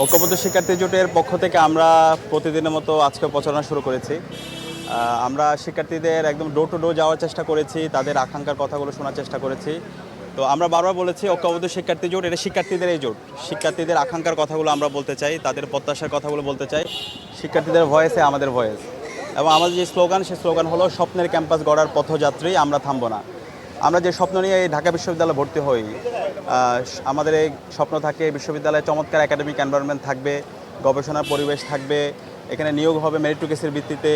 ঐক্যবদ্ধ শিক্ষার্থী জোটের পক্ষ থেকে আমরা প্রতিদিনের মতো আজকে প্রচারণা শুরু করেছি। আমরা শিক্ষার্থীদের একদম ডোর টু ডোর যাওয়ার চেষ্টা করেছি, তাদের আকাঙ্ক্ষার কথাগুলো শোনার চেষ্টা করেছি। তো আমরা বারবার বলেছি ঐক্যবদ্ধ শিক্ষার্থী জোট এটা শিক্ষার্থীদের এই জোট। শিক্ষার্থীদের আকাঙ্ক্ষার কথাগুলো আমরা বলতে চাই, তাদের প্রত্যাশার কথাগুলো বলতে চাই। শিক্ষার্থীদের ভয়েসে আমাদের ভয়েস, এবং আমাদের যে স্লোগান, সেই স্লোগান হলো স্বপ্নের ক্যাম্পাস গড়ার পথযাত্রী, আমরা থামব না। আমরা যে স্বপ্ন নিয়ে এই ঢাকা বিশ্ববিদ্যালয়ে ভর্তি হই, আমাদের এই স্বপ্ন থাকে বিশ্ববিদ্যালয়ে চমৎকার একাডেমিক এনভায়রনমেন্ট থাকবে, গবেষণার পরিবেশ থাকবে, এখানে নিয়োগ হবে মেরিটোরিয়াসের ভিত্তিতে,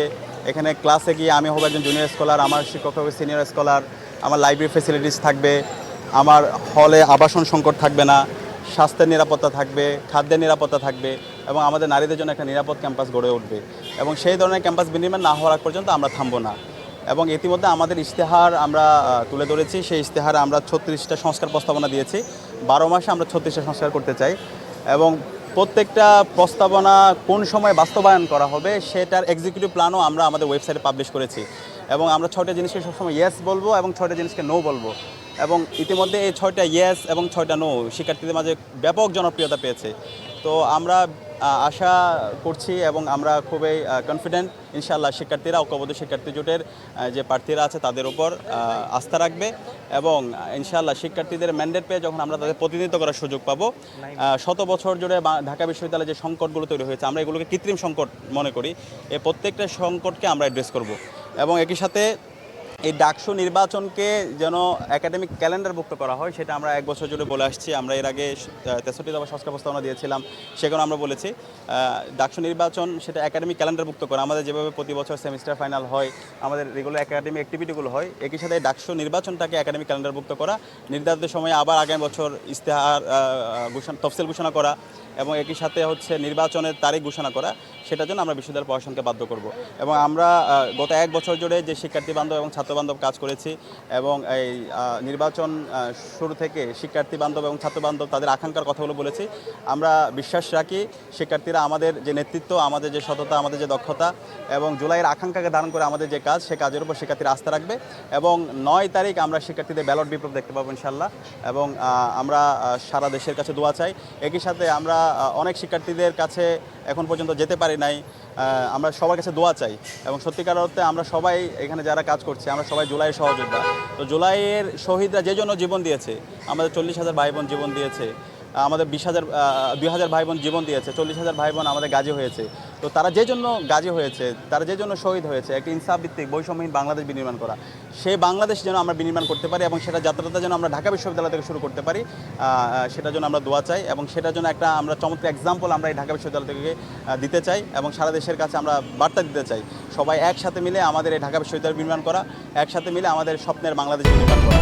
এখানে ক্লাসে গিয়ে আমি হব একজন জুনিয়র স্কলার, আমার শিক্ষক হবে সিনিয়র স্কলার, আমার লাইব্রেরি ফেসিলিটিস থাকবে, আমার হলে আবাসন সংকট থাকবে না, স্বাস্থ্যের নিরাপত্তা থাকবে, খাদ্যের নিরাপত্তা থাকবে, এবং আমাদের নারীদের জন্য একটা নিরাপদ ক্যাম্পাস গড়ে উঠবে। এবং সেই ধরনের ক্যাম্পাস বিনির্মাণ না হওয়ার আগ পর্যন্ত আমরা থামব না। এবং ইতিমধ্যে আমাদের ইশতেহার আমরা তুলে ধরেছি। সেই ইশতেহারে আমরা 36টা সংস্কার প্রস্তাবনা দিয়েছি। 12 মাসে আমরা 36টা সংস্কার করতে চাই, এবং প্রত্যেকটা প্রস্তাবনা কোন সময় বাস্তবায়ন করা হবে সেটার এক্সিকিউটিভ প্ল্যানও আমরা আমাদের ওয়েবসাইটে পাবলিশ করেছি। এবং আমরা 6টা জিনিসকে সবসময় ইয়েস বলবো এবং 6টা জিনিসকে নো বলবো। এবং ইতিমধ্যে এই 6টা ইয়েস এবং 6টা নো শিক্ষার্থীদের মাঝে ব্যাপক জনপ্রিয়তা পেয়েছে। তো আমরা আশা করছি এবং আমরা খুবই কনফিডেন্ট, ইনশাআল্লাহ শিক্ষার্থীরা ঐক্যবদ্ধ শিক্ষার্থী জোটের যে প্রার্থীরা আছে তাদের উপর আস্থা রাখবে, এবং ইনশাআল্লাহ শিক্ষার্থীদের ম্যান্ডেট পেয়ে যখন আমরা তাদের প্রতিনিধিত্ব করার সুযোগ পাবো, শত বছর জুড়ে ঢাকা বিশ্ববিদ্যালয়ে যে সংকটগুলো তৈরি হয়েছে, আমরা এগুলোকে কৃত্রিম সংকট মনে করি, এই প্রত্যেকটা সংকটকে আমরা অ্যাড্রেস করব। এবং একই সাথে এই ডাকসু নির্বাচনকে যেন একাডেমিক ক্যালেন্ডারভুক্ত করা হয়, সেটা আমরা 1 বছর জুড়ে বলে আসছি। আমরা এর আগে 63 দফা সংস্কার প্রস্তাবনা দিয়েছিলাম, সেখানে আমরা বলেছি ডাকসু নির্বাচন সেটা একাডেমিক ক্যালেন্ডারভুক্ত করা। আমাদের যেভাবে প্রতি বছর সেমিস্টার ফাইনাল হয়, আমাদের রেগুলার একাডেমিক অ্যাক্টিভিটিগুলো হয়, একই সাথে ডাকসু নির্বাচনটাকে একাডেমিক ক্যালেন্ডারভুক্ত করা, নির্ধারিত সময়ে আবার আগামী বছর ইশতেহার তফসিল ঘোষণা করা, এবং একই সাথে হচ্ছে নির্বাচনের তারিখ ঘোষণা করা, সেটার জন্য আমরা বিশ্ববিদ্যালয় প্রশাসনকে বাধ্য করব। এবং আমরা গত 1 বছর জুড়ে যে শিক্ষার্থী বান্ধব এবং ছাত্র বান্ধব কাজ করেছি, এবং এই নির্বাচন শুরু থেকে শিক্ষার্থী বান্ধব এবং ছাত্র বান্ধব তাদের আকাঙ্ক্ষার কথাগুলো বলেছি। আমরা বিশ্বাস রাখি শিক্ষার্থীরা আমাদের যে নেতৃত্ব, আমাদের যে সততা, আমাদের যে দক্ষতা এবং জুলাইয়ের আকাঙ্ক্ষাকে ধারণ করে আমাদের যে কাজ, সে কাজের উপর শিক্ষার্থীরা আস্থা রাখবে। এবং 9 তারিখ আমরা শিক্ষার্থীদের ব্যালট বিপ্লব দেখতে পাবো ইনশাআল্লাহ। এবং আমরা সারা দেশের কাছে দোয়া চাই। একই সাথে আমরা অনেক শিক্ষার্থীদের কাছে এখন পর্যন্ত যেতে পারি নাই, আমরা সবার কাছে দোয়া চাই। এবং সত্যিকার অর্থে আমরা সবাই এখানে যারা কাজ করছি, আমরা সবাই জুলাইয়ের সহযোদ্ধা। তো জুলাইয়ের শহীদরা যে জন্য জীবন দিয়েছে, আমাদের 40,000 ভাই বোন জীবন দিয়েছে, আমাদের 2,000 ভাই বোন জীবন দিয়েছে, 40,000 ভাই বোন আমাদের গাজী হয়েছে। তো তারা যে জন্য গাজী হয়েছে, তারা যে জন্য শহীদ হয়েছে, একটি ইনসাফ ভিত্তিক বৈষম্যহীন বাংলাদেশ বিনির্মাণ করা, সেই বাংলাদেশ যেন আমরা বিনির্মাণ করতে পারি, এবং সেটা যাত্রাটা যেন আমরা ঢাকা বিশ্ববিদ্যালয় থেকে শুরু করতে পারি, সেটার জন্য আমরা দোয়া চাই। এবং সেটার জন্য একটা আমরা চমৎকার এক্সাম্পল আমরা এই ঢাকা বিশ্ববিদ্যালয় থেকে দিতে চাই, এবং সারা দেশের কাছে আমরা বার্তা দিতে চাই, সবাই একসাথে মিলে আমাদের এই ঢাকা বিশ্ববিদ্যালয় নির্মাণ করা, একসাথে মিলে আমাদের স্বপ্নের বাংলাদেশ নির্মাণ করা।